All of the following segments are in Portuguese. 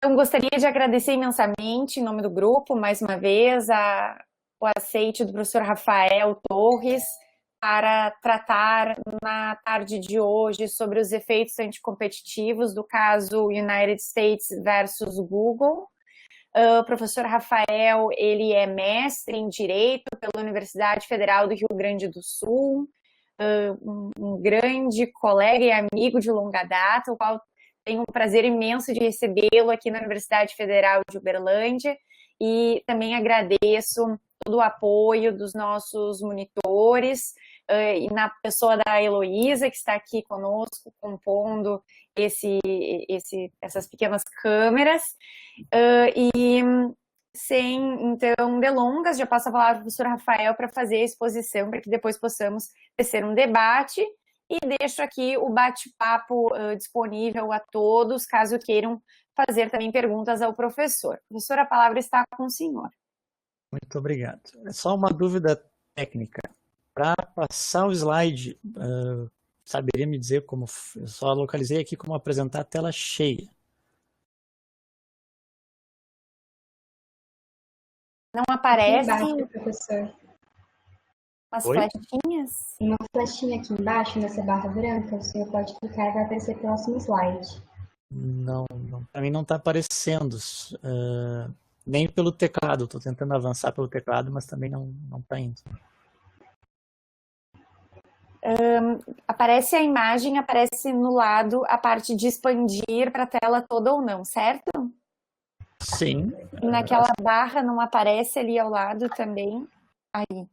Então, gostaria de agradecer imensamente, em nome do grupo, mais uma vez, o aceite do professor Rafael Torres para tratar na tarde de hoje sobre os efeitos anticompetitivos do caso United States versus Google. O professor Rafael, ele é mestre em Direito pela Universidade Federal do Rio Grande do Sul, um grande colega e amigo de longa data, o qual tenho um prazer imenso de recebê-lo aqui na Universidade Federal de Uberlândia, e também agradeço todo o apoio dos nossos monitores, e na pessoa da Heloísa, que está aqui conosco, compondo essas pequenas câmeras. E sem, então, delongas, já passo a palavra para o professor Rafael para fazer a exposição, para que depois possamos tecer um debate, e deixo aqui o bate-papo disponível a todos, caso queiram fazer também perguntas ao professor. Professor, a palavra está com o senhor. Muito obrigado. É só uma dúvida técnica. Para passar o slide, saberia me dizer como... Eu só localizei aqui como apresentar a tela cheia. Não aparece aqui embaixo, professor. As Oi? flechinhas? Uma flechinha aqui embaixo, nessa barra branca, o senhor pode clicar e vai aparecer o próximo slide. Não, para mim não está aparecendo. Nem pelo teclado. Estou tentando avançar pelo teclado, mas também não está indo. Aparece a imagem, aparece no lado a parte de expandir para a tela toda ou não, certo? Sim. Naquela barra não aparece ali ao lado também? Aí.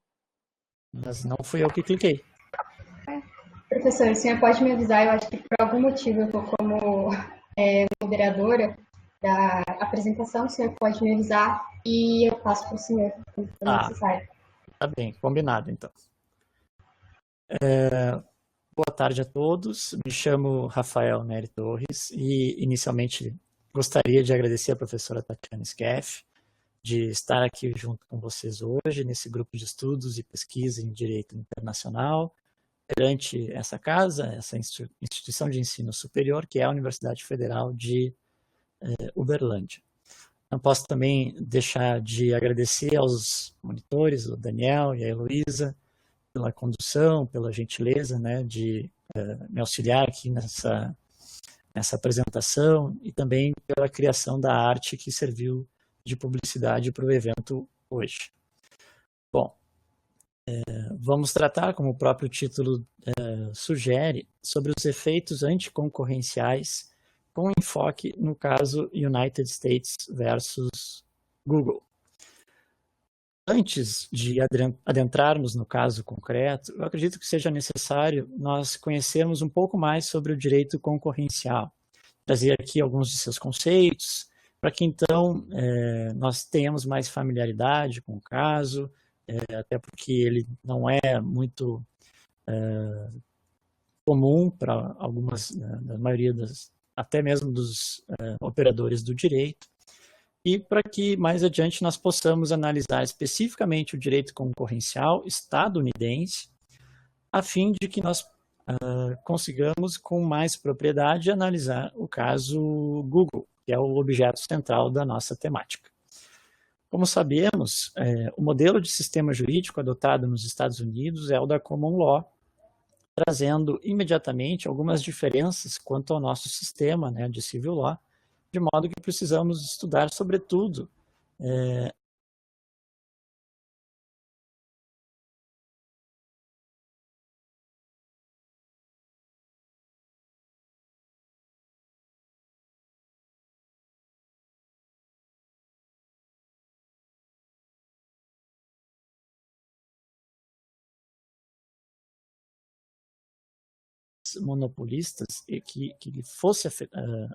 Mas não fui eu que cliquei. Professor, o senhor pode me avisar? Eu acho que por algum motivo eu estou como moderadora da apresentação, o senhor pode me avisar e eu passo para o senhor quando for necessário. Tá bem, combinado então. Boa tarde a todos, me chamo Rafael Nery Torres e inicialmente gostaria de agradecer a professora Tatiana Skeff de estar aqui junto com vocês hoje nesse grupo de estudos e pesquisa em Direito Internacional perante essa casa, essa instituição de ensino superior que é a Universidade Federal de Uberlândia. Não posso também deixar de agradecer aos monitores, o Daniel e a Heloísa, pela condução, pela gentileza, né, de me auxiliar aqui nessa apresentação e também pela criação da arte que serviu de publicidade para o evento hoje. Bom, vamos tratar, como o próprio título sugere, sobre os efeitos anticoncorrenciais com enfoque no caso United States versus Google. Antes de adentrarmos no caso concreto, eu acredito que seja necessário nós conhecermos um pouco mais sobre o direito concorrencial, trazer aqui alguns de seus conceitos, para que então nós tenhamos mais familiaridade com o caso, até porque ele não é muito comum para algumas, da maioria até mesmo dos operadores do direito, e para que mais adiante nós possamos analisar especificamente o direito concorrencial estadunidense, a fim de que nós consigamos com mais propriedade analisar o caso Google, que é o objeto central da nossa temática. Como sabemos, o modelo de sistema jurídico adotado nos Estados Unidos é o da Common Law, trazendo imediatamente algumas diferenças quanto ao nosso sistema, né, de Civil Law, de modo que precisamos estudar, sobretudo, monopolistas e que fosse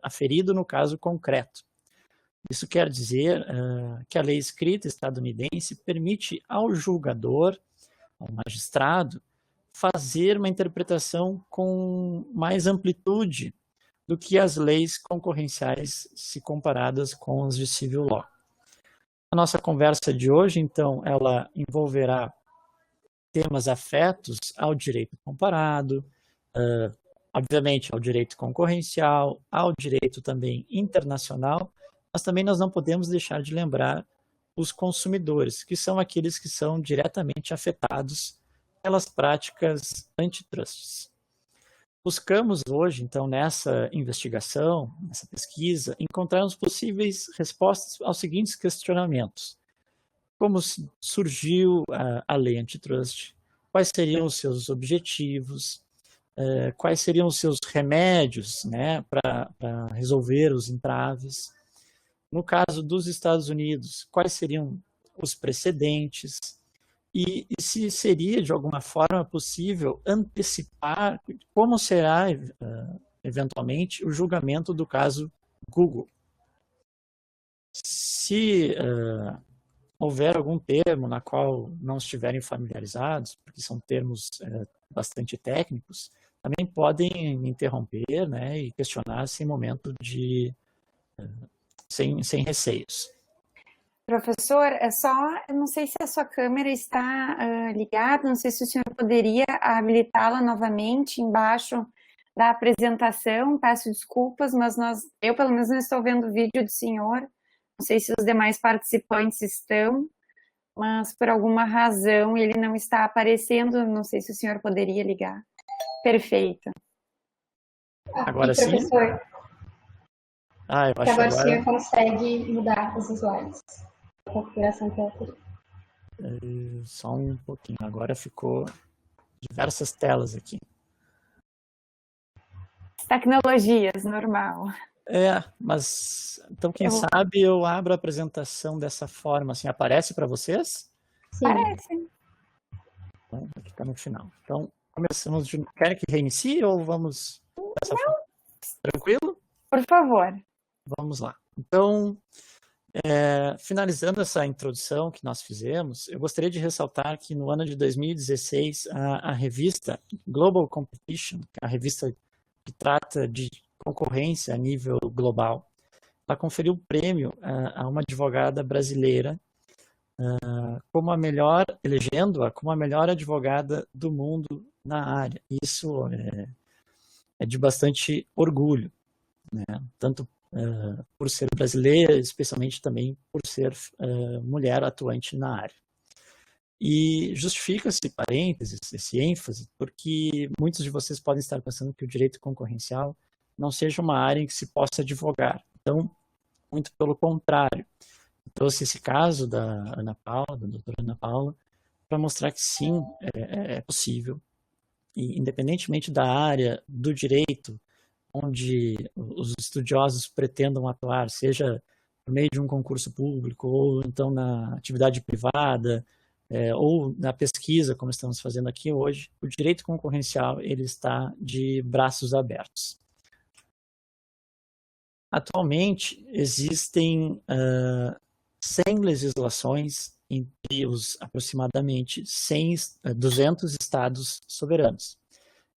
aferido no caso concreto. Isso quer dizer que a lei escrita estadunidense permite ao julgador, ao magistrado, fazer uma interpretação com mais amplitude do que as leis concorrenciais se comparadas com as de Civil Law. A nossa conversa de hoje, então, ela envolverá temas afetos ao direito comparado, obviamente ao direito concorrencial, ao direito também internacional, mas também nós não podemos deixar de lembrar os consumidores, que são aqueles que são diretamente afetados pelas práticas antitrusts. Buscamos hoje, então, nessa investigação, nessa pesquisa, encontrarmos possíveis respostas aos seguintes questionamentos. Como surgiu a lei antitrust? Quais seriam os seus objetivos? Quais seriam os seus remédios, né, para resolver os entraves? No caso dos Estados Unidos, quais seriam os precedentes? E se seria, de alguma forma, possível antecipar como será, eventualmente, o julgamento do caso Google. Se houver algum termo na qual não estiverem familiarizados, porque são termos bastante técnicos, também podem me interromper, né, e questionar sem momento de... sem receios. Professor, não sei se a sua câmera está ligada, não sei se o senhor poderia habilitá-la novamente embaixo da apresentação. Peço desculpas, mas eu pelo menos não estou vendo o vídeo do senhor, não sei se os demais participantes estão, mas por alguma razão ele não está aparecendo, não sei se o senhor poderia ligar. Perfeito. Agora sim? Professor, eu acho agora o senhor consegue mudar os usuários. Configuração que eu fiz. Só um pouquinho, agora ficou diversas telas aqui. Tecnologias, normal. Mas então quem sabe eu abro a apresentação dessa forma, assim, aparece para vocês? Sim. Parece. Então, aqui está no final. Então, começamos de... Querem que reinicie ou vamos dessa forma? Tranquilo? Por favor. Vamos lá. Então, finalizando essa introdução que nós fizemos, eu gostaria de ressaltar que no ano de 2016, a revista Global Competition, a revista que trata de concorrência a nível global, ela conferiu o prêmio a uma advogada brasileira elegendo-a como a melhor advogada do mundo na área. Isso é de bastante orgulho, né? Tanto por ser brasileira, especialmente também por ser mulher atuante na área. E justifica-se, parênteses, esse ênfase, porque muitos de vocês podem estar pensando que o direito concorrencial não seja uma área em que se possa advogar. Então, muito pelo contrário. Eu trouxe esse caso da Ana Paula, da doutora Ana Paula, para mostrar que sim, é possível. E independentemente da área do direito, onde os estudiosos pretendam atuar, seja por meio de um concurso público, ou então na atividade privada, ou na pesquisa, como estamos fazendo aqui hoje, o direito concorrencial ele está de braços abertos. Atualmente, existem 100 legislações entre os aproximadamente 200 estados soberanos.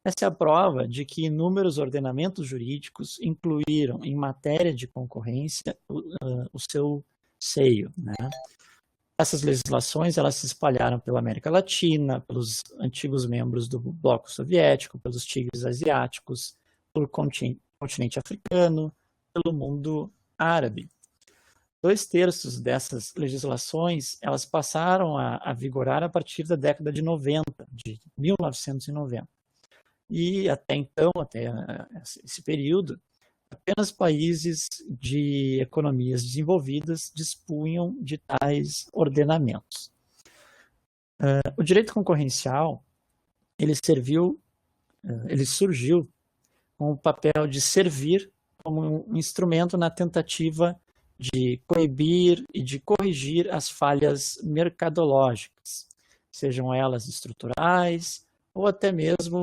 Essa é a prova de que inúmeros ordenamentos jurídicos incluíram em matéria de concorrência o seu seio, né? Essas legislações elas se espalharam pela América Latina, pelos antigos membros do bloco soviético, pelos tigres asiáticos, pelo continente africano, pelo mundo árabe. 2/3 dessas legislações elas passaram a vigorar a partir da década de 90, de 1990. E até então, até esse período, apenas países de economias desenvolvidas dispunham de tais ordenamentos. O direito concorrencial, ele surgiu com o papel de servir como um instrumento na tentativa de coibir e de corrigir as falhas mercadológicas, sejam elas estruturais ou até mesmo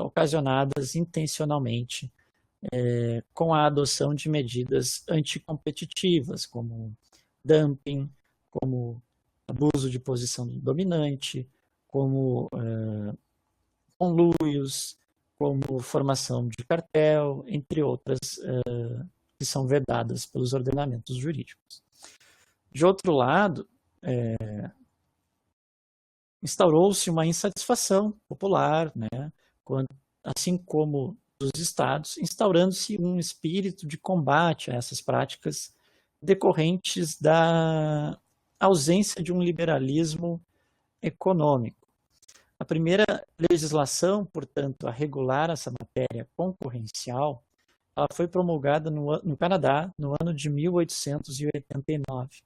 ocasionadas intencionalmente com a adoção de medidas anticompetitivas, como dumping, como abuso de posição dominante, como conluios, como formação de cartel, entre outras que são vedadas pelos ordenamentos jurídicos. De outro lado, instaurou-se uma insatisfação popular, né, assim como dos estados, instaurando-se um espírito de combate a essas práticas decorrentes da ausência de um liberalismo econômico. A primeira legislação, portanto, a regular essa matéria concorrencial, ela foi promulgada no Canadá no ano de 1889,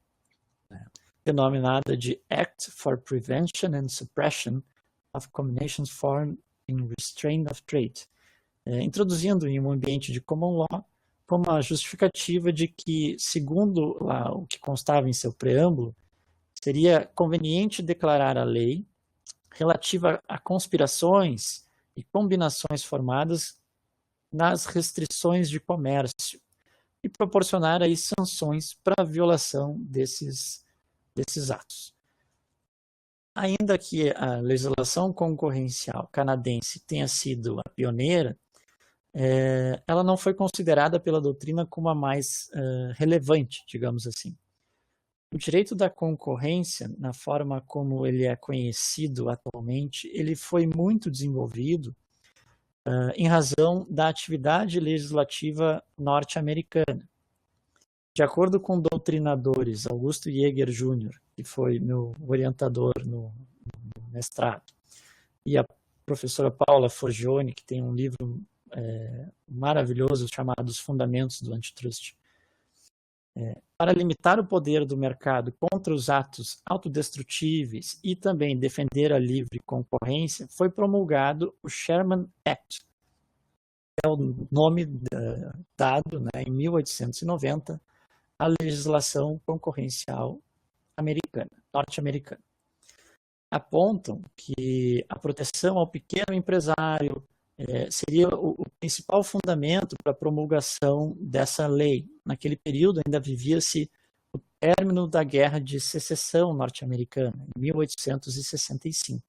denominada de Act for Prevention and Suppression of Combinations Formed in Restraint of Trade, introduzindo em um ambiente de common law como a justificativa de que, segundo lá o que constava em seu preâmbulo, seria conveniente declarar a lei relativa a conspirações e combinações formadas nas restrições de comércio e proporcionar aí sanções para a violação desses atos. Ainda que a legislação concorrencial canadense tenha sido a pioneira, ela não foi considerada pela doutrina como a mais relevante, digamos assim. O direito da concorrência, na forma como ele é conhecido atualmente, ele foi muito desenvolvido em razão da atividade legislativa norte-americana. De acordo com doutrinadores Augusto Jäger Jr., que foi meu orientador no mestrado, e a professora Paula Forgione, que tem um livro maravilhoso chamado Os Fundamentos do Antitrust, para limitar o poder do mercado contra os atos autodestrutíveis e também defender a livre concorrência, foi promulgado o Sherman Act, que é o nome dado, em 1890, à legislação concorrencial norte-americana. Apontam que a proteção ao pequeno empresário seria o principal fundamento para a promulgação dessa lei. Naquele período ainda vivia-se o término da Guerra de Secessão norte-americana, em 1865,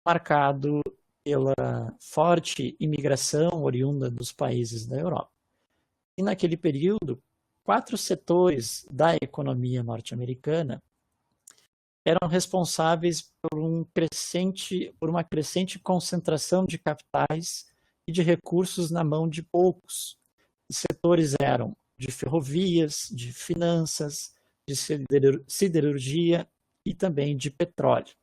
marcado pela forte imigração oriunda dos países da Europa. E naquele período, 4 setores da economia norte-americana eram responsáveis por uma crescente concentração de capitais e de recursos na mão de poucos. Os setores eram de ferrovias, de finanças, de siderurgia e também de petróleo.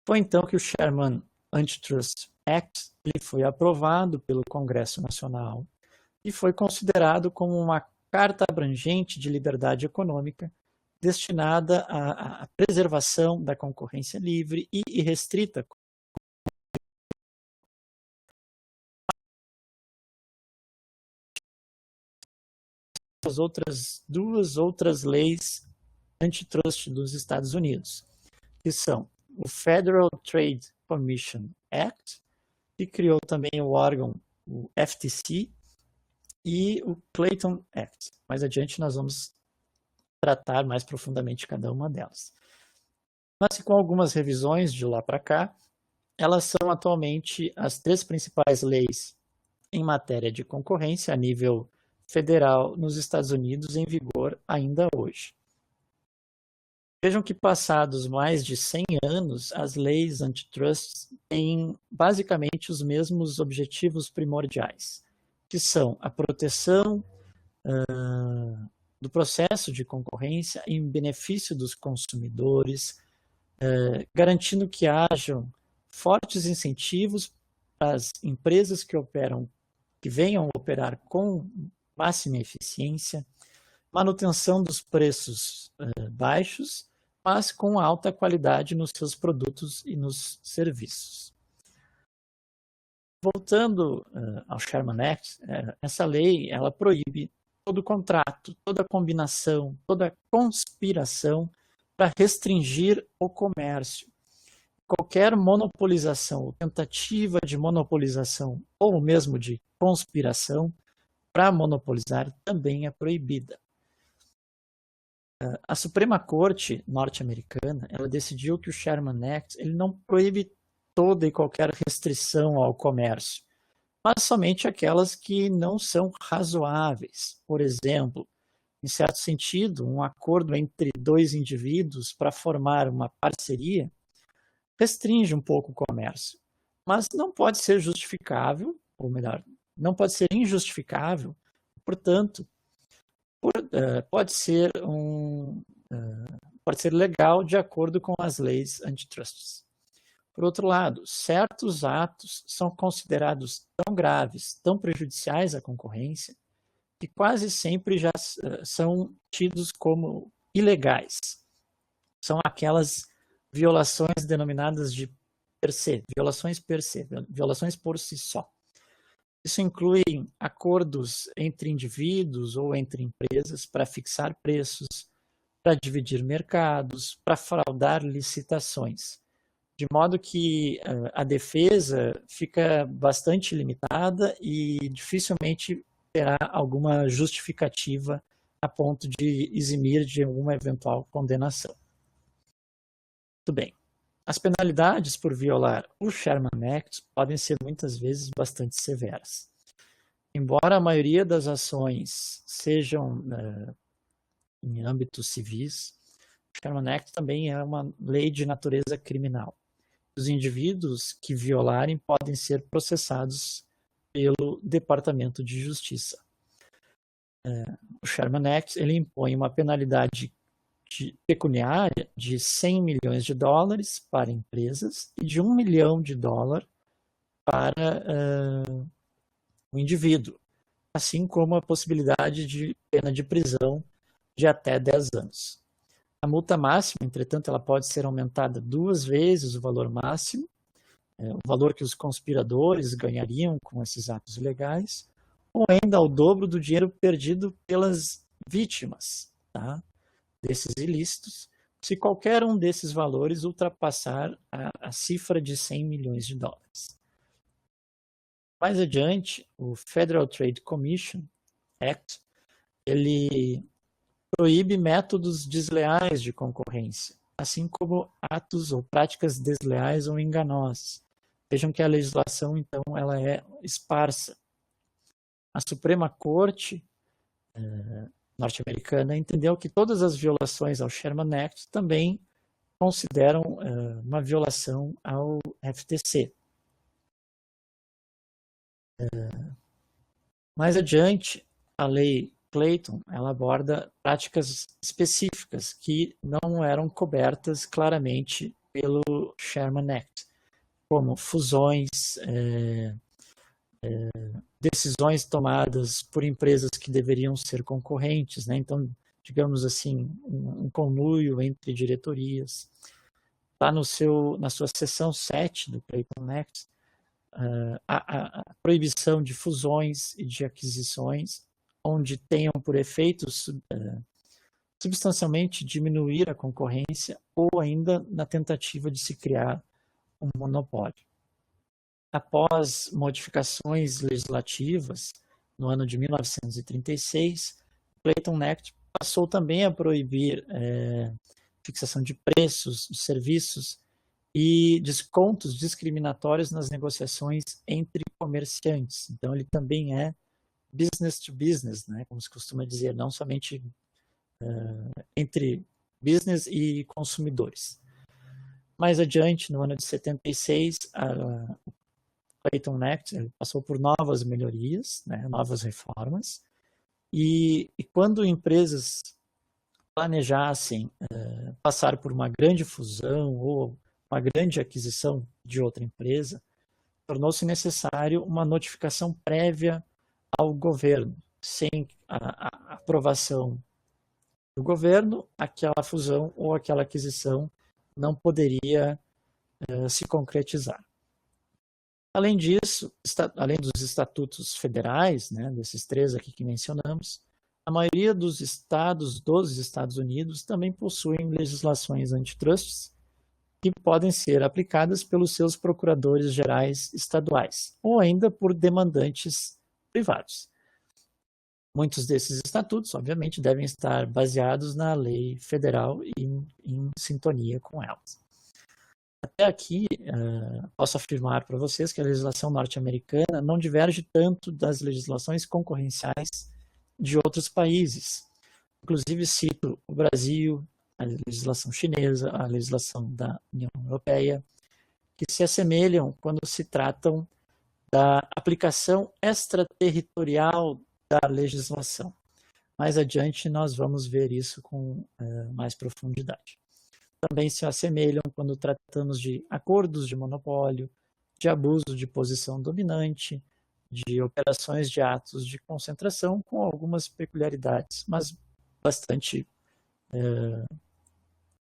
Foi então que o Sherman Antitrust Act foi aprovado pelo Congresso Nacional e foi considerado como uma carta abrangente de liberdade econômica destinada à preservação da concorrência livre e irrestrita. As duas outras leis antitrust dos Estados Unidos, que são o Federal Trade Commission Act, que criou também o órgão, o FTC, e o Clayton Act. Mais adiante nós vamos tratar mais profundamente cada uma delas. Mas com algumas revisões de lá para cá, elas são atualmente as 3 principais leis em matéria de concorrência a nível federal nos Estados Unidos em vigor ainda hoje. Vejam que passados mais de 100 anos, as leis antitrust têm basicamente os mesmos objetivos primordiais, que são a proteção do processo de concorrência em benefício dos consumidores, garantindo que hajam fortes incentivos para as empresas que venham operar com máxima eficiência, manutenção dos preços baixos, mas com alta qualidade nos seus produtos e nos serviços. Voltando ao Sherman Act, essa lei ela proíbe todo contrato, toda combinação, toda conspiração para restringir o comércio. Qualquer monopolização, ou tentativa de monopolização, ou mesmo de conspiração para monopolizar também é proibida. A Suprema Corte norte-americana ela decidiu que o Sherman Act ele não proíbe toda e qualquer restrição ao comércio, mas somente aquelas que não são razoáveis. Por exemplo, em certo sentido, um acordo entre 2 indivíduos para formar uma parceria restringe um pouco o comércio, mas não pode ser justificável, ou melhor, não pode ser injustificável, portanto, por pode ser legal de acordo com as leis antitrusts. Por outro lado, certos atos são considerados tão graves, tão prejudiciais à concorrência, que quase sempre já são tidos como ilegais. São aquelas violações denominadas de per se, violações por si só. Isso inclui acordos entre indivíduos ou entre empresas para fixar preços, para dividir mercados, para fraudar licitações. De modo que a defesa fica bastante limitada e dificilmente terá alguma justificativa a ponto de eximir de alguma eventual condenação. Muito bem. As penalidades por violar o Sherman Act podem ser muitas vezes bastante severas. Embora a maioria das ações sejam em âmbitos civis, o Sherman Act também é uma lei de natureza criminal. Os indivíduos que violarem podem ser processados pelo Departamento de Justiça. O Sherman Act ele impõe uma penalidade pecuniária de $100 milhões para empresas e de $1 milhão para o indivíduo, assim como a possibilidade de pena de prisão de até 10 anos. A multa máxima, entretanto, ela pode ser aumentada 2 vezes o valor máximo, o valor que os conspiradores ganhariam com esses atos ilegais, ou ainda ao dobro do dinheiro perdido pelas vítimas, tá, desses ilícitos, se qualquer um desses valores ultrapassar a cifra de $100 milhões. Mais adiante, o Federal Trade Commission Act, ele proíbe métodos desleais de concorrência, assim como atos ou práticas desleais ou enganosas. Vejam que a legislação, então, ela é esparsa. A Suprema Corte norte-americana entendeu que todas as violações ao Sherman Act também consideram uma violação ao FTC. Mais adiante, a lei Clayton ela aborda práticas específicas que não eram cobertas claramente pelo Sherman Act, como fusões, decisões tomadas por empresas que deveriam ser concorrentes, né? Então, digamos assim, um conluio entre diretorias. Está na sua seção 7 do Clayton Act, a proibição de fusões e de aquisições, onde tenham por efeito substancialmente diminuir a concorrência ou ainda na tentativa de se criar um monopólio. Após modificações legislativas, no ano de 1936, o Clayton Act passou também a proibir fixação de preços, de serviços e descontos discriminatórios nas negociações entre comerciantes. Então, ele também é business to business, né, como se costuma dizer, não somente entre business e consumidores. Mais adiante, no ano de 76, o Clayton Act passou por novas melhorias, né, novas reformas, e quando empresas planejassem passar por uma grande fusão ou uma grande aquisição de outra empresa, tornou-se necessário uma notificação prévia ao governo. Sem a aprovação do governo, aquela fusão ou aquela aquisição não poderia se concretizar. Além disso, além dos estatutos federais, né, desses 3 aqui que mencionamos, a maioria dos estados dos Estados Unidos também possuem legislações antitrusts que podem ser aplicadas pelos seus procuradores gerais estaduais ou ainda por demandantes privados. Muitos desses estatutos, obviamente, devem estar baseados na lei federal e em sintonia com elas. Até aqui, posso afirmar para vocês que a legislação norte-americana não diverge tanto das legislações concorrenciais de outros países. Inclusive, cito o Brasil, a legislação chinesa, a legislação da União Europeia, que se assemelham quando se tratam da aplicação extraterritorial da legislação. mais adiante nós vamos ver isso com mais profundidade. Também se assemelham quando tratamos de acordos de monopólio, de abuso de posição dominante, de operações de atos de concentração, com algumas peculiaridades, mas bastante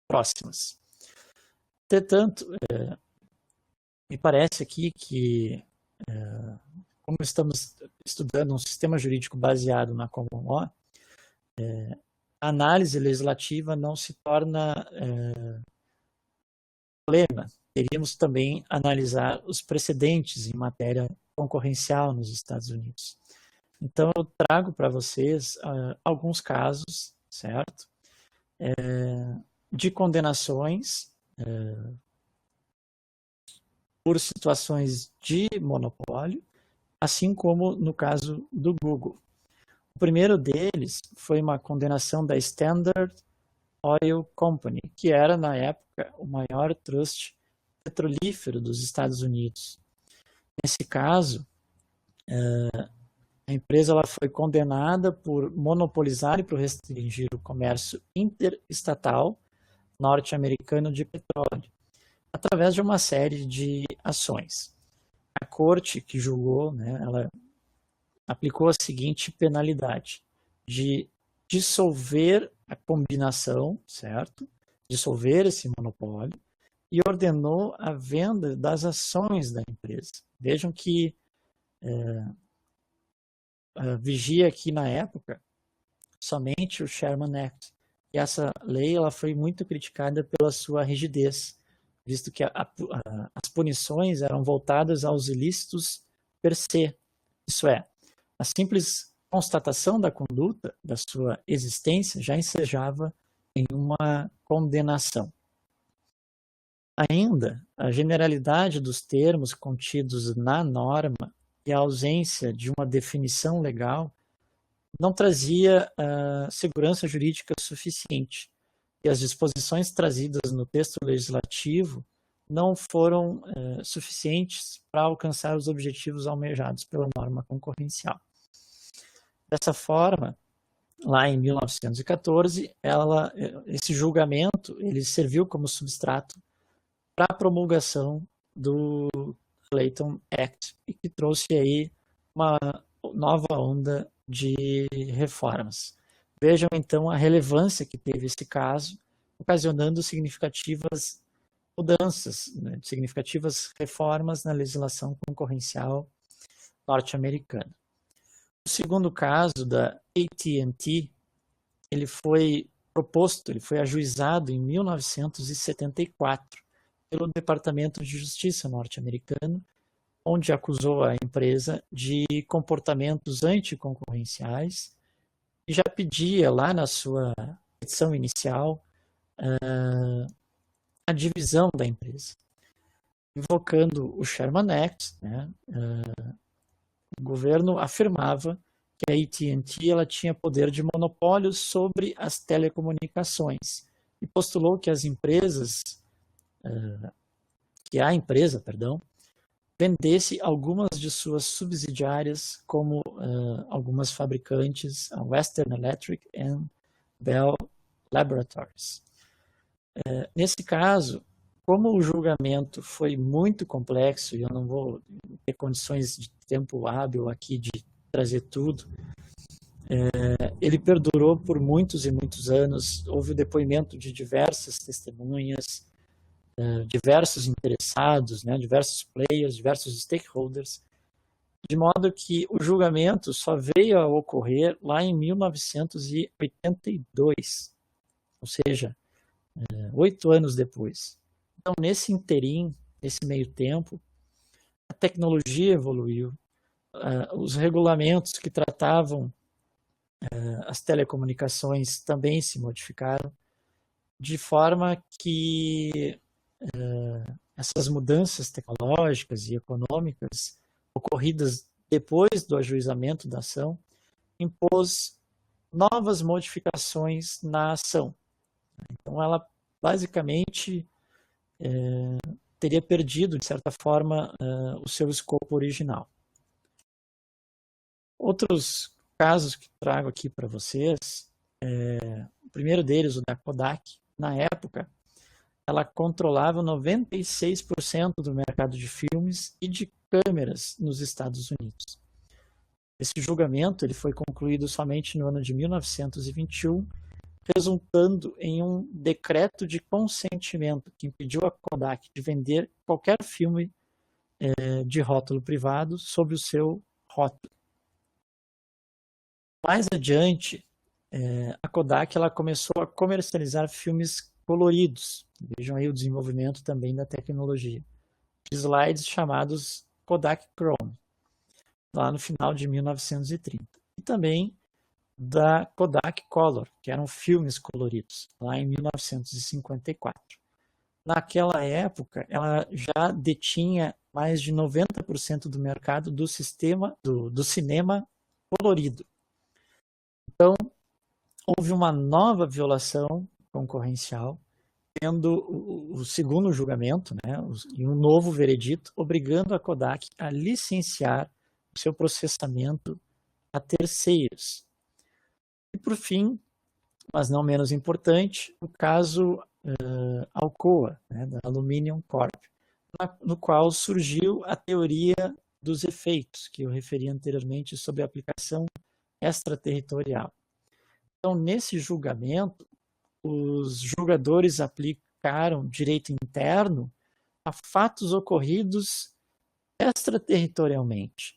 próximas. Entretanto, me parece aqui que, como estamos estudando um sistema jurídico baseado na common law, a análise legislativa não se torna problema. Teríamos também analisar os precedentes em matéria concorrencial nos Estados Unidos. Então, eu trago para vocês alguns casos, certo? De condenações por situações de monopólio, assim como no caso do Google. O primeiro deles foi uma condenação da Standard Oil Company, que era, na época, o maior trust petrolífero dos Estados Unidos. Nesse caso, a empresa ela foi condenada por monopolizar e por restringir o comércio interestatal norte-americano de petróleo, através de uma série de ações. A corte que julgou, ela aplicou a seguinte penalidade: de dissolver a combinação, certo? Dissolver esse monopólio, e ordenou a venda das ações da empresa. Vejam que vigia aqui na época somente o Sherman Act. E essa lei ela foi muito criticada pela sua rigidez, visto que as punições eram voltadas aos ilícitos per se. Isso é, a simples constatação da conduta, da sua existência, já ensejava em uma condenação. Ainda, a generalidade dos termos contidos na norma e a ausência de uma definição legal não trazia segurança jurídica suficiente, e as disposições trazidas no texto legislativo não foram suficientes para alcançar os objetivos almejados pela norma concorrencial. Dessa forma, lá em 1914, esse julgamento ele serviu como substrato para a promulgação do Clayton Act, e que trouxe aí uma nova onda de reformas. Vejam então a relevância que teve esse caso, ocasionando significativas mudanças, significativas reformas na legislação concorrencial norte-americana. O segundo caso da AT&T, ele foi ajuizado em 1974 pelo Departamento de Justiça norte-americano, onde acusou a empresa de comportamentos anticoncorrenciais e já pedia lá na sua petição inicial a divisão da empresa. Invocando o Sherman Act, o governo afirmava que a AT&T ela tinha poder de monopólio sobre as telecomunicações e postulou que a empresa vendesse algumas de suas subsidiárias, como algumas fabricantes, a Western Electric e Bell Laboratories. Nesse caso, como o julgamento foi muito complexo, e eu não vou ter condições de tempo hábil aqui de trazer tudo, ele perdurou por muitos e muitos anos. Houve o depoimento de diversas testemunhas, diversos interessados, diversos players, diversos stakeholders, de modo que o julgamento só veio a ocorrer lá em 1982, ou seja, 8 anos depois. Então, nesse interim, nesse meio tempo, a tecnologia evoluiu, os regulamentos que tratavam as telecomunicações também se modificaram, de forma que essas mudanças tecnológicas e econômicas ocorridas depois do ajuizamento da ação impôs novas modificações na ação. Então, ela basicamente teria perdido, de certa forma, o seu escopo original. Outros casos que trago aqui para vocês, o primeiro deles, o da Kodak, na época, ela controlava 96% do mercado de filmes e de câmeras nos Estados Unidos. Esse julgamento ele foi concluído somente no ano de 1921, resultando em um decreto de consentimento que impediu a Kodak de vender qualquer filme de rótulo privado sobre o seu rótulo. Mais adiante, a Kodak ela começou a comercializar filmes coloridos. Vejam aí o desenvolvimento também da tecnologia. De slides chamados Kodak Chrome, lá no final de 1930. E também da Kodak Color, que eram filmes coloridos, lá em 1954. Naquela época, ela já detinha mais de 90% do mercado do cinema colorido. Então, houve uma nova violação concorrencial, tendo o segundo julgamento, né, e um novo veredito, obrigando a Kodak a licenciar o seu processamento a terceiros. E, por fim, mas não menos importante, o caso Alcoa, né, da Aluminium Corp, no qual surgiu a teoria dos efeitos, que eu referi anteriormente sobre a aplicação extraterritorial. Então, nesse julgamento, os julgadores aplicaram direito interno a fatos ocorridos extraterritorialmente.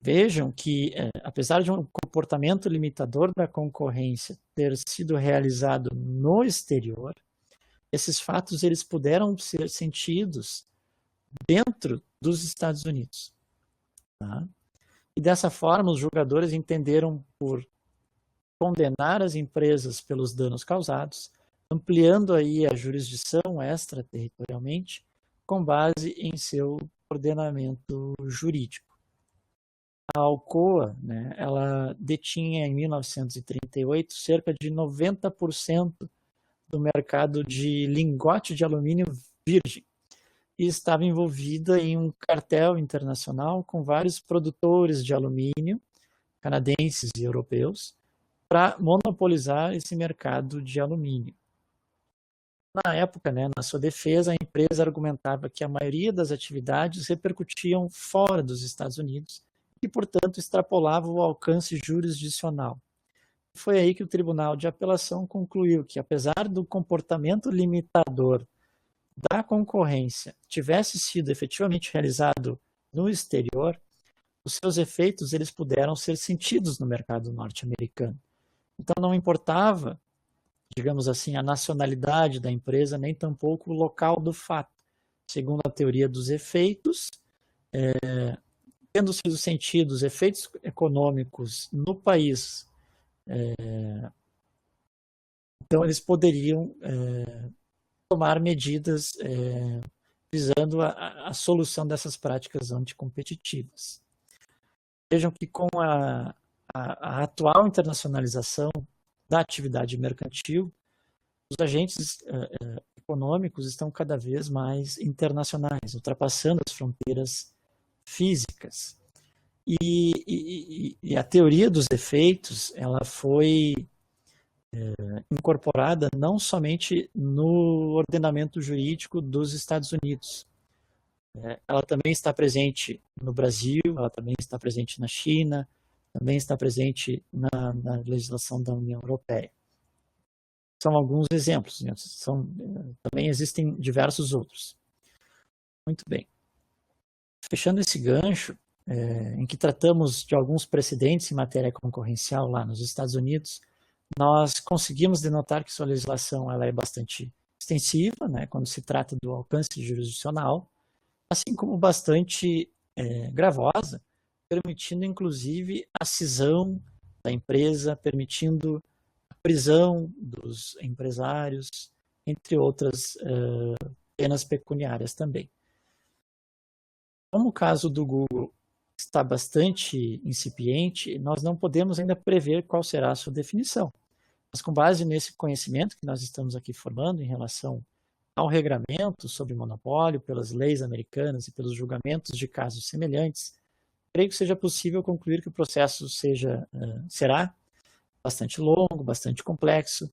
Vejam que, apesar de um comportamento limitador da concorrência ter sido realizado no exterior, esses fatos eles puderam ser sentidos dentro dos Estados Unidos. Tá? E dessa forma, os julgadores entenderam por condenar as empresas pelos danos causados, ampliando aí a jurisdição extraterritorialmente, com base em seu ordenamento jurídico. A Alcoa, né, ela detinha em 1938 cerca de 90% do mercado de lingote de alumínio virgem e estava envolvida em um cartel internacional com vários produtores de alumínio, canadenses e europeus, para monopolizar esse mercado de alumínio. Na época, né, na sua defesa, a empresa argumentava que a maioria das atividades repercutiam fora dos Estados Unidos e, portanto, extrapolava o alcance jurisdicional. Foi aí que o Tribunal de Apelação concluiu que, apesar do comportamento limitador da concorrência tivesse sido efetivamente realizado no exterior, os seus efeitos eles puderam ser sentidos no mercado norte-americano. Então não importava, digamos assim, a nacionalidade da empresa, nem tampouco o local do fato. Segundo a teoria dos efeitos, tendo sido sentidos efeitos econômicos no país, então eles poderiam tomar medidas visando a solução dessas práticas anticompetitivas. Vejam que com a atual internacionalização da atividade mercantil, os agentes econômicos estão cada vez mais internacionais, ultrapassando as fronteiras físicas. E a teoria dos efeitos ela foi incorporada não somente no ordenamento jurídico dos Estados Unidos. Ela também está presente no Brasil, ela também está presente na China, também está presente na legislação da União Europeia. São alguns exemplos, né? Também existem diversos outros. Muito bem. Fechando esse gancho, em que tratamos de alguns precedentes em matéria concorrencial lá nos Estados Unidos, nós conseguimos denotar que sua legislação ela é bastante extensiva, né, quando se trata do alcance jurisdicional, assim como bastante gravosa, permitindo inclusive a cisão da empresa, permitindo a prisão dos empresários, entre outras penas pecuniárias também. Como o caso do Google está bastante incipiente, nós não podemos ainda prever qual será a sua definição. Mas com base nesse conhecimento que nós estamos aqui formando em relação ao regramento sobre monopólio, pelas leis americanas e pelos julgamentos de casos semelhantes, creio que seja possível concluir que o processo será bastante longo, bastante complexo,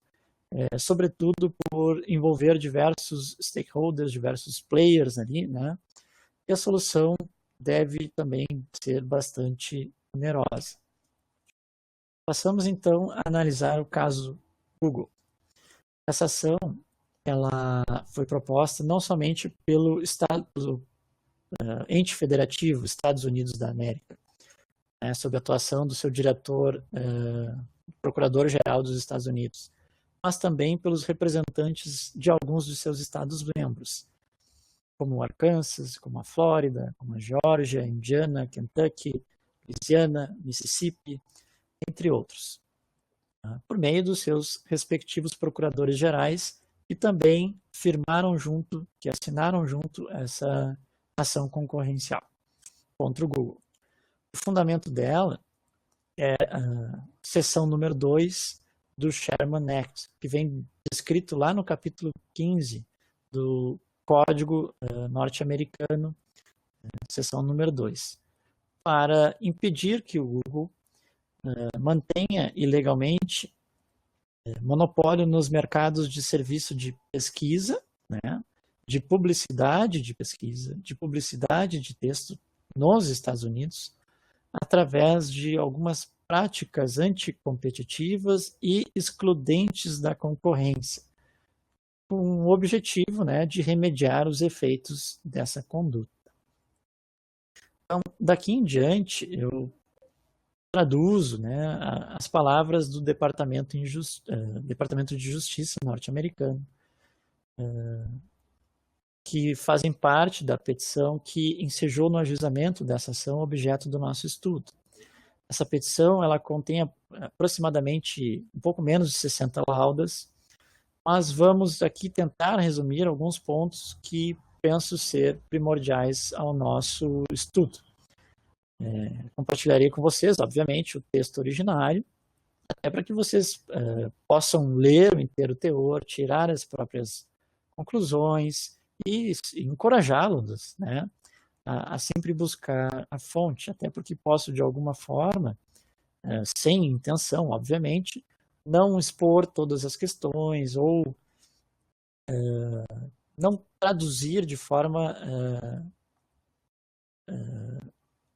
sobretudo por envolver diversos stakeholders, diversos players ali, né? E a solução deve também ser bastante onerosa. Passamos então a analisar o caso Google. Essa ação ela foi proposta não somente pelo ente federativo Estados Unidos da América, né, sob a atuação do seu diretor, Procurador-Geral dos Estados Unidos, mas também pelos representantes de alguns dos seus estados-membros, como o Arkansas, como a Flórida, como a Geórgia, Indiana, Kentucky, Louisiana, Mississippi, entre outros, tá, por meio dos seus respectivos procuradores gerais, que também assinaram junto essa ação concorrencial contra o Google. O fundamento dela é a seção número 2 do Sherman Act, que vem descrito lá no capítulo 15 do Código norte-americano, seção número 2, para impedir que o Google mantenha ilegalmente monopólio nos mercados de serviço de pesquisa, né, de publicidade de pesquisa, de publicidade de texto nos Estados Unidos, através de algumas práticas anticompetitivas e excludentes da concorrência, com o objetivo, né, de remediar os efeitos dessa conduta. Então, daqui em diante, eu traduzo, né, as palavras do Departamento de Justiça norte-americano, que fazem parte da petição que ensejou no ajuizamento dessa ação objeto do nosso estudo. Essa petição ela contém aproximadamente um pouco menos de 60 laudas, mas vamos aqui tentar resumir alguns pontos que penso ser primordiais ao nosso estudo. Compartilharei com vocês, obviamente, o texto originário, até para que vocês possam ler o inteiro teor, tirar as próprias conclusões e encorajá-los, né, a sempre buscar a fonte, até porque posso, de alguma forma, sem intenção, obviamente, não expor todas as questões ou não traduzir de forma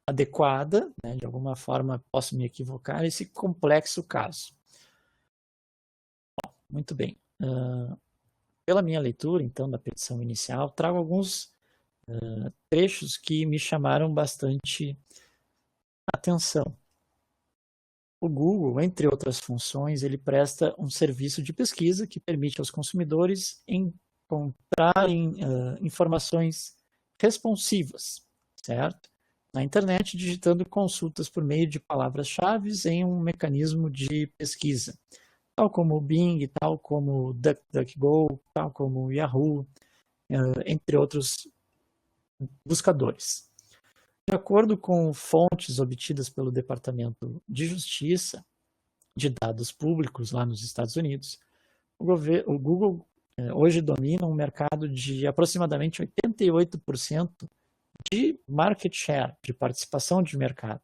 adequada, né, de alguma forma posso me equivocar, esse complexo caso. Bom, muito bem. Pela minha leitura, então, da petição inicial, trago alguns trechos que me chamaram bastante atenção. O Google, entre outras funções, ele presta um serviço de pesquisa que permite aos consumidores encontrarem informações responsivas, certo? Na internet, digitando consultas por meio de palavras-chave em um mecanismo de pesquisa, tal como o Bing, tal como o DuckDuckGo, tal como o Yahoo, entre outros buscadores. De acordo com fontes obtidas pelo Departamento de Justiça, de dados públicos lá nos Estados Unidos, o Google hoje domina um mercado de aproximadamente 88% de market share, de participação de mercado,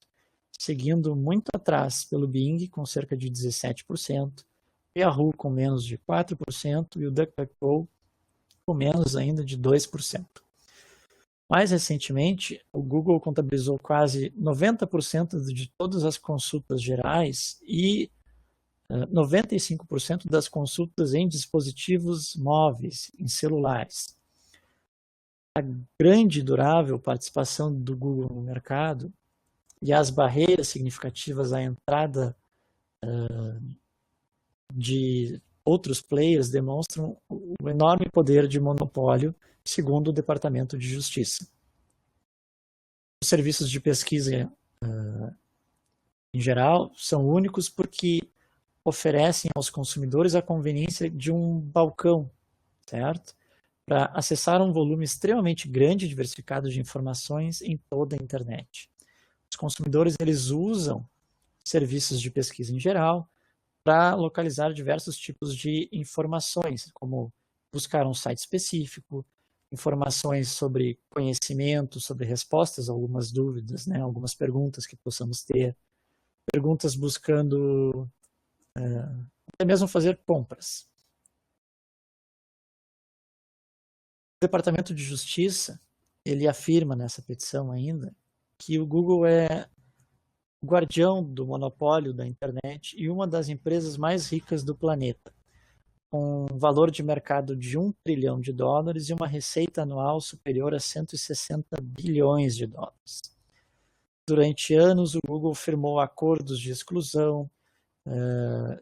seguindo muito atrás pelo Bing, com cerca de 17%, o Yahoo com menos de 4% e o DuckDuckGo com menos ainda de 2%. Mais recentemente, o Google contabilizou quase 90% de todas as consultas gerais e 95% das consultas em dispositivos móveis, em celulares. A grande e durável participação do Google no mercado e as barreiras significativas à entrada de outros players demonstram o enorme poder de monopólio, segundo o Departamento de Justiça. Os serviços de pesquisa, em geral, são únicos porque oferecem aos consumidores a conveniência de um balcão, certo? Para acessar um volume extremamente grande e diversificado de informações em toda a internet. Os consumidores eles usam serviços de pesquisa em geral para localizar diversos tipos de informações, como buscar um site específico, informações sobre conhecimento, sobre respostas a algumas dúvidas, né? Algumas perguntas que possamos ter, perguntas buscando até mesmo fazer compras. O Departamento de Justiça, ele afirma nessa petição ainda que o Google é o guardião do monopólio da internet e uma das empresas mais ricas do planeta, com um valor de mercado de $1 trilhão e uma receita anual superior a 160 bilhões de dólares. Durante anos, o Google firmou acordos de exclusão,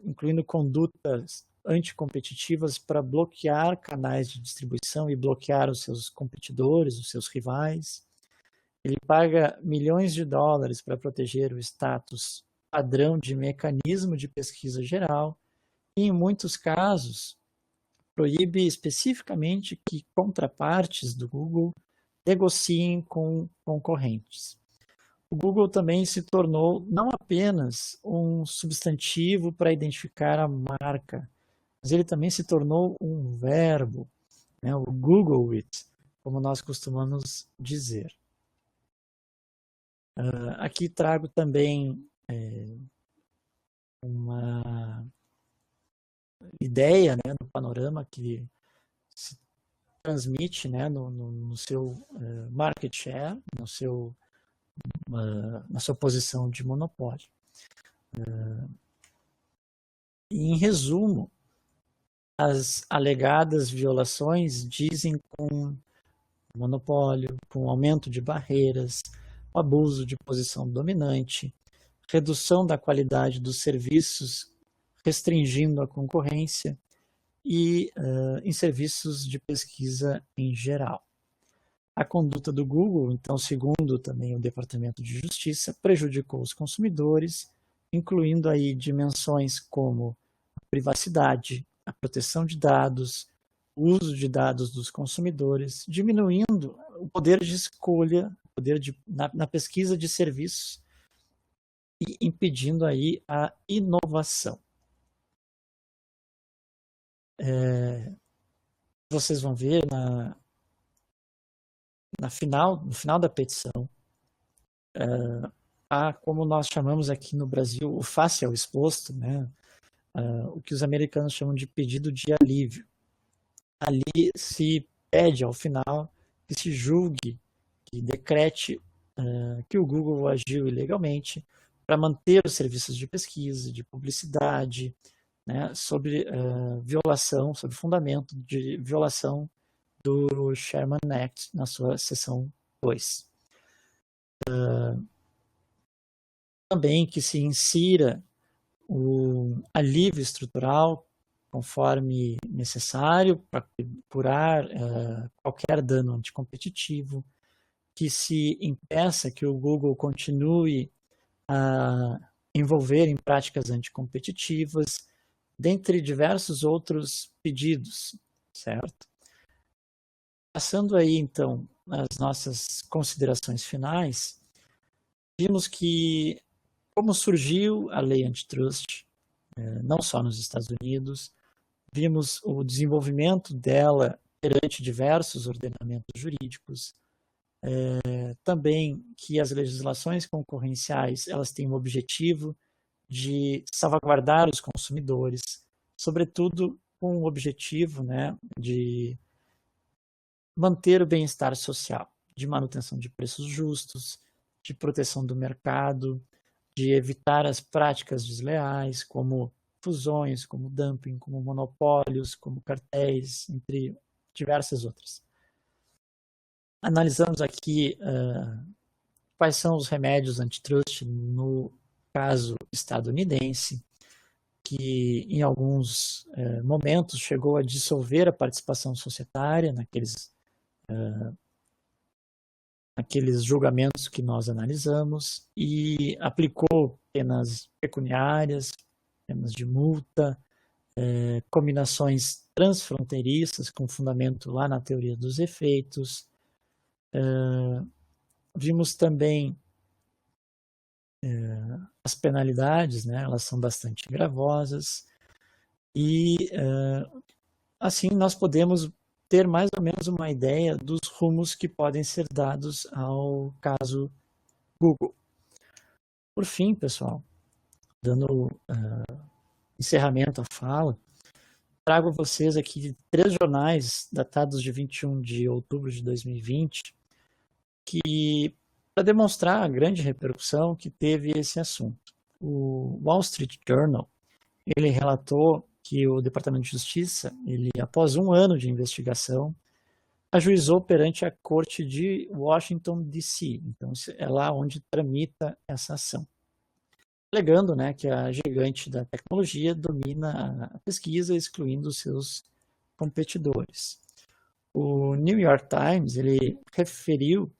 incluindo condutas anticompetitivas para bloquear canais de distribuição e bloquear os seus competidores, os seus rivais. Ele paga milhões de dólares para proteger o status padrão de mecanismo de pesquisa geral e, em muitos casos, proíbe especificamente que contrapartes do Google negociem com concorrentes. O Google também se tornou não apenas um substantivo para identificar a marca, mas ele também se tornou um verbo, né, o Google it, como nós costumamos dizer. Aqui trago também uma ideia, né, do panorama que se transmite, né, no seu market share, na sua posição de monopólio. Em resumo, as alegadas violações dizem com monopólio, com aumento de barreiras, abuso de posição dominante, redução da qualidade dos serviços, restringindo a concorrência e em serviços de pesquisa em geral. A conduta do Google, então, segundo também o Departamento de Justiça, prejudicou os consumidores, incluindo aí dimensões como a privacidade, a proteção de dados, o uso de dados dos consumidores, diminuindo o poder de escolha, na pesquisa de serviços e impedindo aí a inovação. Vocês vão ver no final da petição, há, como nós chamamos aqui no Brasil, o fácil exposto, né? O que os americanos chamam de pedido de alívio. Ali se pede, ao final, que se julgue, que decrete que o Google agiu ilegalmente para manter os serviços de pesquisa, de publicidade, né, sobre fundamento de violação do Sherman Act, na sua seção 2. Também que se insira o alívio estrutural conforme necessário para curar qualquer dano anticompetitivo, que se impeça que o Google continue a envolver em práticas anticompetitivas, dentre diversos outros pedidos, certo? Passando aí, então, as nossas considerações finais, vimos que como surgiu a lei antitrust, não só nos Estados Unidos, vimos o desenvolvimento dela perante diversos ordenamentos jurídicos, também que as legislações concorrenciais elas têm o objetivo de salvaguardar os consumidores, sobretudo com o objetivo, né, de manter o bem-estar social, de manutenção de preços justos, de proteção do mercado, de evitar as práticas desleais, como fusões, como dumping, como monopólios, como cartéis, entre diversas outras. Analisamos aqui quais são os remédios antitrust no caso estadunidense, que em alguns momentos chegou a dissolver a participação societária naqueles julgamentos que nós analisamos e aplicou penas pecuniárias, penas de multa, combinações transfronteiriças com fundamento lá na teoria dos efeitos. Vimos também as penalidades, né? Elas são bastante gravosas e assim nós podemos ter mais ou menos uma ideia dos rumos que podem ser dados ao caso Google. Por fim, pessoal, dando encerramento à fala, trago a vocês aqui 3 jornais datados de 21 de outubro de 2020, que para demonstrar a grande repercussão que teve esse assunto. O Wall Street Journal, ele relatou que o Departamento de Justiça, ele, após 1 ano de investigação, ajuizou perante a Corte de Washington, D.C. Então, é lá onde tramita essa ação. Alegando, né, que a gigante da tecnologia domina a pesquisa, excluindo seus competidores. O New York Times, ele referiu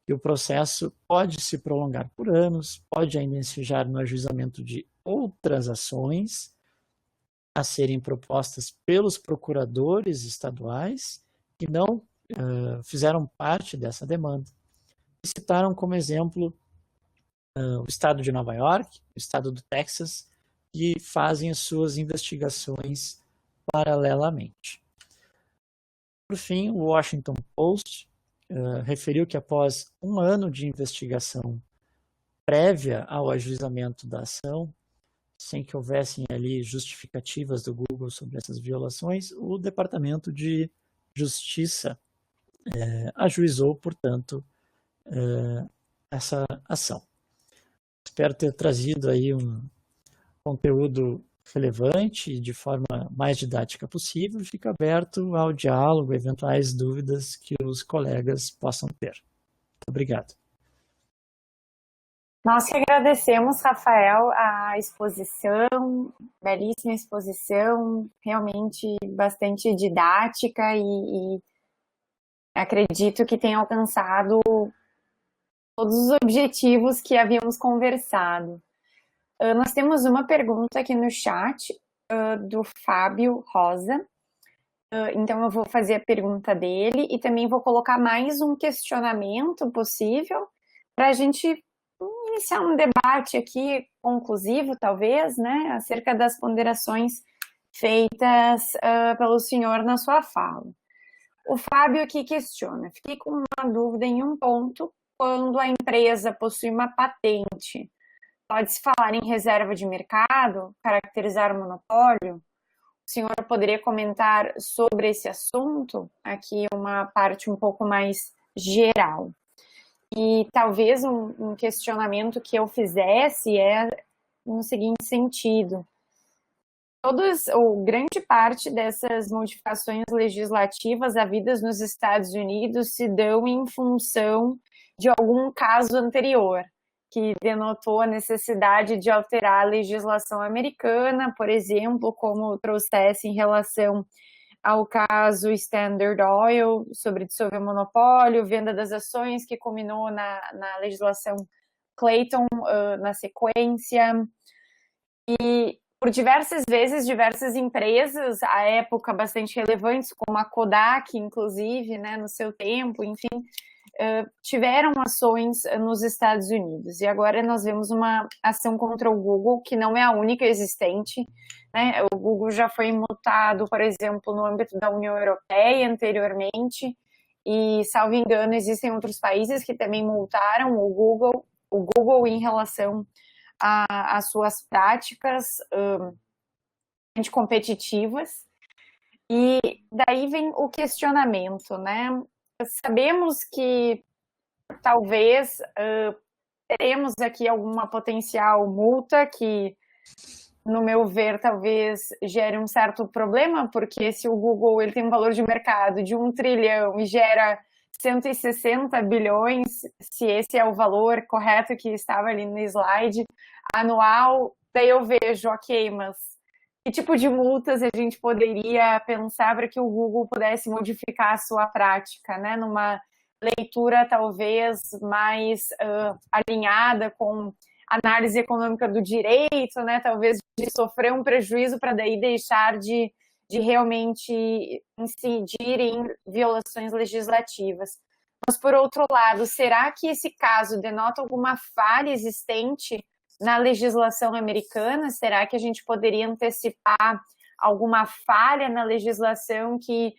que o processo pode se prolongar por anos, pode ainda ensejar no ajuizamento de outras ações a serem propostas pelos procuradores estaduais que não fizeram parte dessa demanda. E citaram como exemplo o estado de Nova York, o estado do Texas, que fazem as suas investigações paralelamente. Por fim, o Washington Post referiu que após 1 ano de investigação prévia ao ajuizamento da ação, sem que houvessem ali justificativas do Google sobre essas violações, o Departamento de Justiça ajuizou, portanto, essa ação. Espero ter trazido aí um conteúdo relevante de forma mais didática possível e fico aberto ao diálogo, eventuais dúvidas que os colegas possam ter. Muito obrigado. Nós que agradecemos, Rafael, a exposição, belíssima exposição, realmente bastante didática e acredito que tenha alcançado todos os objetivos que havíamos conversado. Nós temos uma pergunta aqui no chat do Fábio Rosa. Então eu vou fazer a pergunta dele e também vou colocar mais um questionamento possível para a gente iniciar um debate aqui conclusivo, talvez, né, acerca das ponderações feitas pelo senhor na sua fala. O Fábio aqui questiona: fiquei com uma dúvida em um ponto. Quando a empresa possui uma patente, pode-se falar em reserva de mercado, caracterizar o monopólio? O senhor poderia comentar sobre esse assunto? Aqui uma parte um pouco mais geral. E talvez um questionamento que eu fizesse é no seguinte sentido: ou grande parte dessas modificações legislativas havidas nos Estados Unidos se dão em função de algum caso anterior, que denotou a necessidade de alterar a legislação americana, por exemplo, como trouxesse em relação ao caso Standard Oil, sobre dissolver o monopólio, venda das ações, que culminou na legislação Clayton na sequência. E por diversas vezes, diversas empresas, à época bastante relevantes, como a Kodak, inclusive, né, no seu tempo, enfim, tiveram ações nos Estados Unidos. E agora nós vemos uma ação contra o Google, que não é a única existente, né? O Google já foi multado, por exemplo, no âmbito da União Europeia anteriormente, e, salvo engano, existem outros países que também multaram o Google em relação às suas práticas anticompetitivas. E daí vem o questionamento, né? Sabemos que talvez teremos aqui alguma potencial multa que, no meu ver, talvez gere um certo problema, porque se o Google ele tem um valor de mercado de 1 trilhão e gera 160 bilhões, se esse é o valor correto que estava ali no slide, anual, daí eu vejo, ok, mas que tipo de multas a gente poderia pensar para que o Google pudesse modificar a sua prática, né? Numa leitura talvez mais alinhada com análise econômica do direito, né? Talvez de sofrer um prejuízo para daí deixar de realmente incidir em violações legislativas. Mas, por outro lado, será que esse caso denota alguma falha existente na legislação americana? Será que a gente poderia antecipar alguma falha na legislação que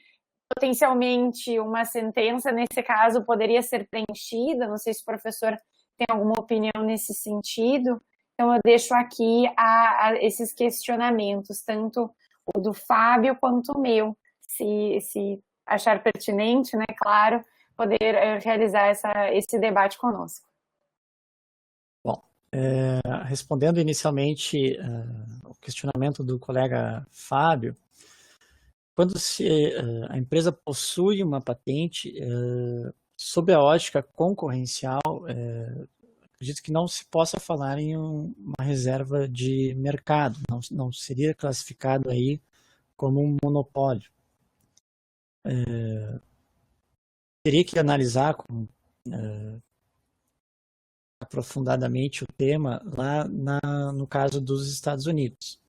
potencialmente uma sentença, nesse caso, poderia ser preenchida. Não sei se o professor tem alguma opinião nesse sentido. Então, eu deixo aqui esses questionamentos, tanto o do Fábio quanto o meu, se achar pertinente, né, claro, poder realizar esse debate conosco. Bom, respondendo inicialmente o questionamento do colega Fábio, quando a empresa possui uma patente, sob a ótica concorrencial, acredito que não se possa falar em uma reserva de mercado, não seria classificado aí como um monopólio. Teria que analisar aprofundadamente o tema lá no caso dos Estados Unidos.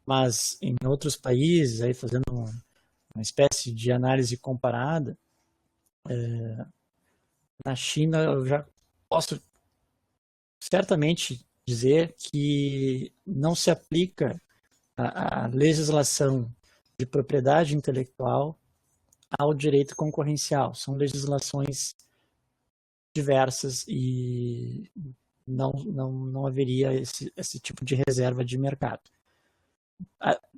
Mas em outros países, aí fazendo uma espécie de análise comparada, na China eu já posso certamente dizer que não se aplica a legislação de propriedade intelectual ao direito concorrencial. São legislações diversas e não haveria esse tipo de reserva de mercado.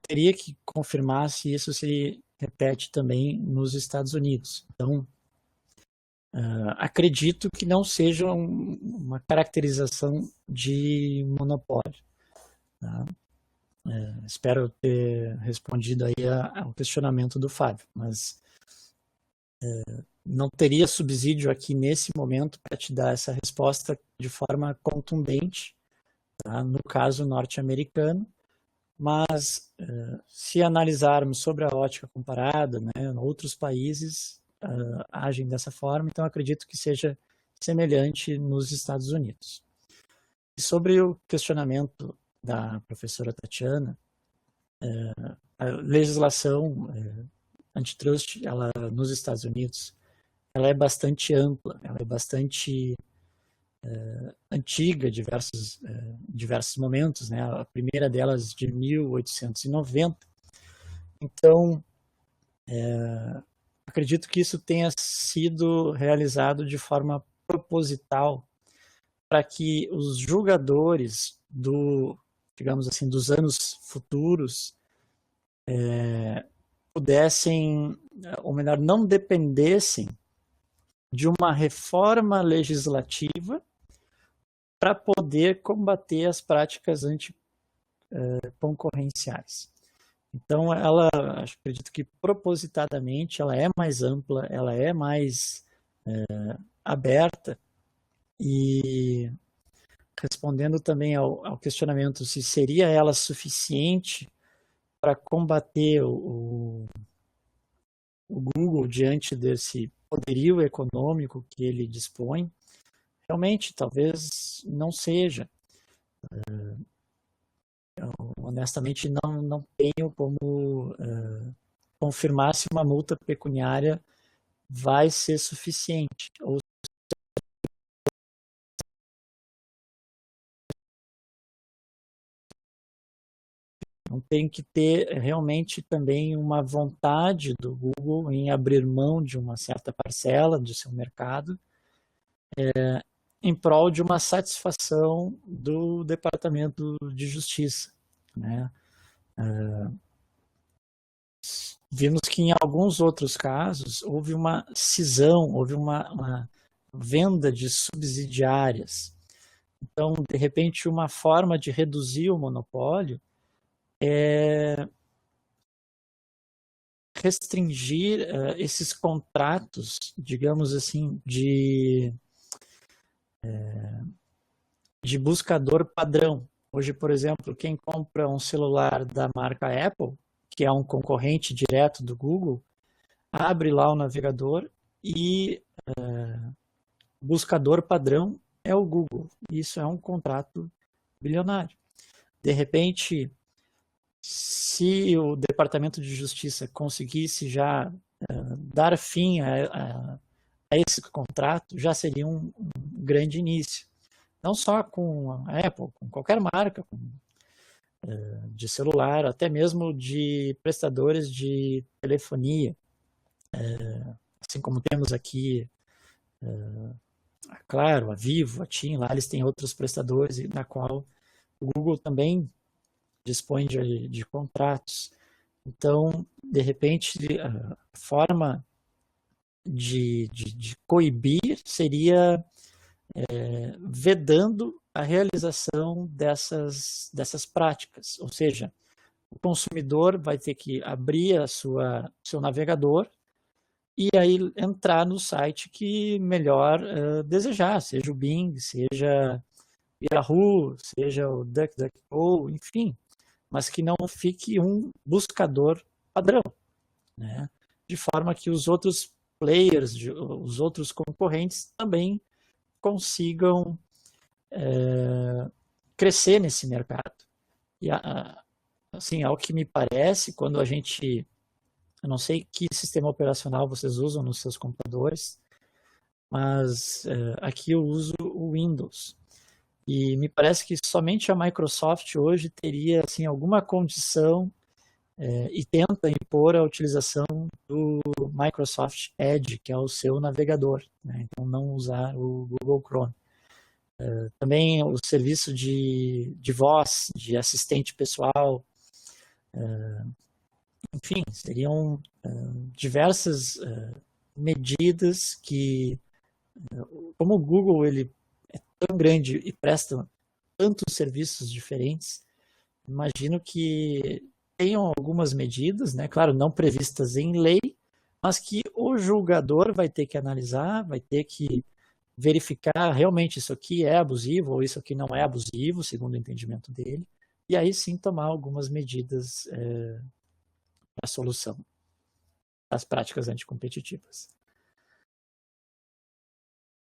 Teria que confirmar se isso se repete também nos Estados Unidos. Então, acredito que não seja uma caracterização de monopólio. Tá? Espero ter respondido aí ao questionamento do Fábio, mas não teria subsídio aqui nesse momento para te dar essa resposta de forma contundente, tá? No caso norte-americano, mas se analisarmos sobre a ótica comparada, né, outros países agem dessa forma, então acredito que seja semelhante nos Estados Unidos. E sobre o questionamento da professora Tatiana, a legislação antitrust, ela, nos Estados Unidos, ela é bastante ampla, ela é bastante antiga, diversos momentos, né? A primeira delas de 1890. Então, acredito que isso tenha sido realizado de forma proposital para que os julgadores digamos assim, dos anos futuros pudessem, ou melhor, não dependessem de uma reforma legislativa para poder combater as práticas anticoncorrenciais. Então, acredito que propositadamente, ela é mais ampla, ela é mais aberta, e respondendo também ao questionamento se seria ela suficiente para combater o Google diante desse poderio econômico que ele dispõe, realmente talvez não seja. Eu, honestamente, não tenho como confirmar se uma multa pecuniária vai ser suficiente, ou não, tem que ter realmente também uma vontade do Google em abrir mão de uma certa parcela do seu mercado em prol de uma satisfação do Departamento de Justiça, né? Vimos que em alguns outros casos houve uma cisão, houve uma venda de subsidiárias. Então, de repente, uma forma de reduzir o monopólio é restringir esses contratos, digamos assim, de buscador padrão. Hoje, por exemplo, quem compra um celular da marca Apple, que é um concorrente direto do Google, abre lá o navegador e buscador padrão é o Google. Isso é um contrato bilionário. De repente, se o Departamento de Justiça conseguisse já dar fim a esse contrato, já seria um grande início. Não só com a Apple, com qualquer marca de celular, até mesmo de prestadores de telefonia. assim como temos aqui, claro, a Vivo, a TIM, lá eles têm outros prestadores, na qual o Google também dispõe de contratos. Então, de repente, a forma de coibir seria vedando a realização dessas práticas. Ou seja, o consumidor vai ter que abrir seu navegador e aí entrar no site que melhor desejar, seja o Bing, seja o Yahoo, seja o DuckDuckGo, enfim, mas que não fique um buscador padrão, né? De forma que os outros players, os outros concorrentes também consigam crescer nesse mercado. E assim, ao que me parece, quando eu não sei que sistema operacional vocês usam nos seus computadores, mas aqui eu uso o Windows. E me parece que somente a Microsoft hoje teria assim, alguma condição e tenta impor a utilização do Microsoft Edge, que é o seu navegador, né? Então não usar o Google Chrome. Também o serviço de voz, de assistente pessoal, enfim, seriam diversas medidas que, como o Google ele é tão grande e presta tantos serviços diferentes, imagino que tenham algumas medidas, né, claro, não previstas em lei, mas que o julgador vai ter que analisar, vai ter que verificar realmente isso aqui é abusivo ou isso aqui não é abusivo, segundo o entendimento dele, e aí sim tomar algumas medidas para a solução das práticas anticompetitivas.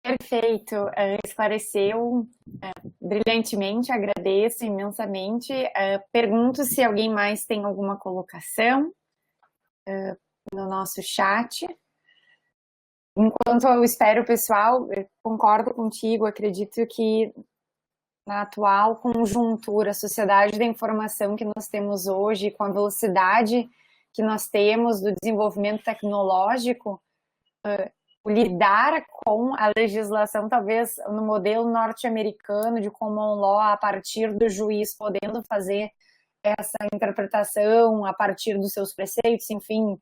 Perfeito, esclareceu brilhantemente, agradeço imensamente. Pergunto se alguém mais tem alguma colocação no nosso chat. Enquanto eu espero, pessoal, eu concordo contigo, acredito que na atual conjuntura, a sociedade da informação que nós temos hoje, com a velocidade que nós temos do desenvolvimento tecnológico, lidar com a legislação, talvez no modelo norte-americano de common law, a partir do juiz podendo fazer essa interpretação a partir dos seus preceitos, enfim,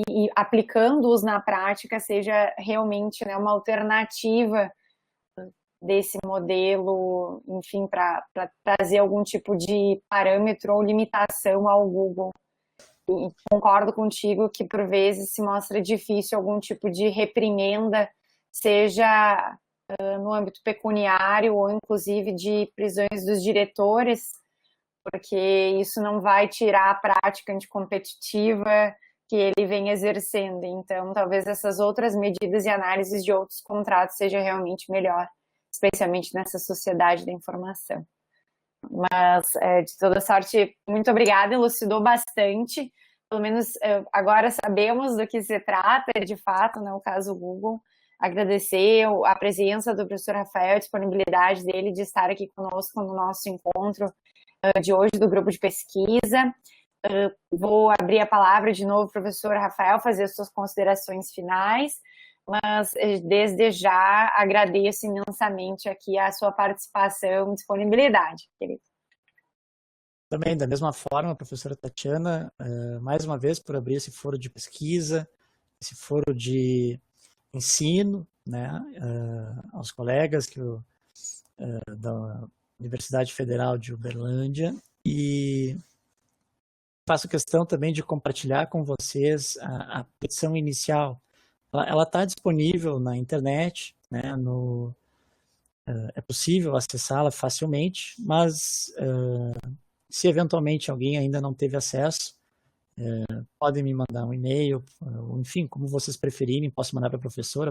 e aplicando-os na prática, seja realmente, né, uma alternativa desse modelo, enfim, para trazer algum tipo de parâmetro ou limitação ao Google. E concordo contigo que, por vezes, se mostra difícil algum tipo de reprimenda, seja no âmbito pecuniário ou, inclusive, de prisões dos diretores, porque isso não vai tirar a prática anticompetitiva que ele vem exercendo. Então, talvez essas outras medidas e análises de outros contratos seja realmente melhor, especialmente nessa sociedade da informação. Mas, de toda sorte, muito obrigada, elucidou bastante. Pelo menos agora sabemos do que se trata, de fato, né, o caso Google. Agradecer a presença do professor Rafael, a disponibilidade dele de estar aqui conosco no nosso encontro de hoje do grupo de pesquisa. Vou abrir a palavra de novo para o professor Rafael fazer as suas considerações finais, mas desde já agradeço imensamente aqui a sua participação e disponibilidade, querido. Também, da mesma forma, professora Tatiana, mais uma vez por abrir esse foro de pesquisa, esse foro de ensino, né, aos colegas da Universidade Federal de Uberlândia, e faço questão também de compartilhar com vocês a petição inicial. Ela está disponível na internet, né, é possível acessá-la facilmente, mas se eventualmente alguém ainda não teve acesso, podem me mandar um e-mail, enfim, como vocês preferirem, posso mandar para a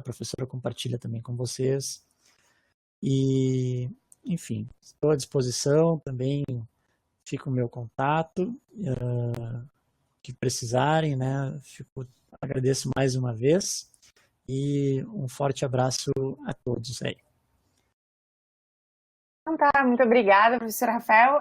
professora compartilha também com vocês. E, enfim, estou à disposição, também fica o meu contato, que precisarem, né? Agradeço mais uma vez e um forte abraço a todos aí. Então tá, muito obrigada, professor Rafael.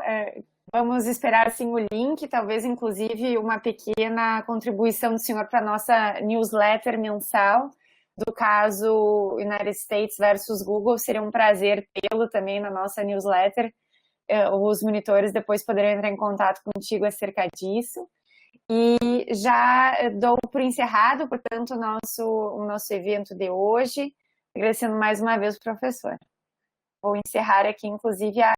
Vamos esperar sim o link, talvez inclusive uma pequena contribuição do senhor para a nossa newsletter mensal do caso United States versus Google. Seria um prazer tê-lo também na nossa newsletter. Os monitores depois poderão entrar em contato contigo acerca disso. E já dou por encerrado, portanto, o nosso evento de hoje, agradecendo mais uma vez o professor. Vou encerrar aqui, inclusive, a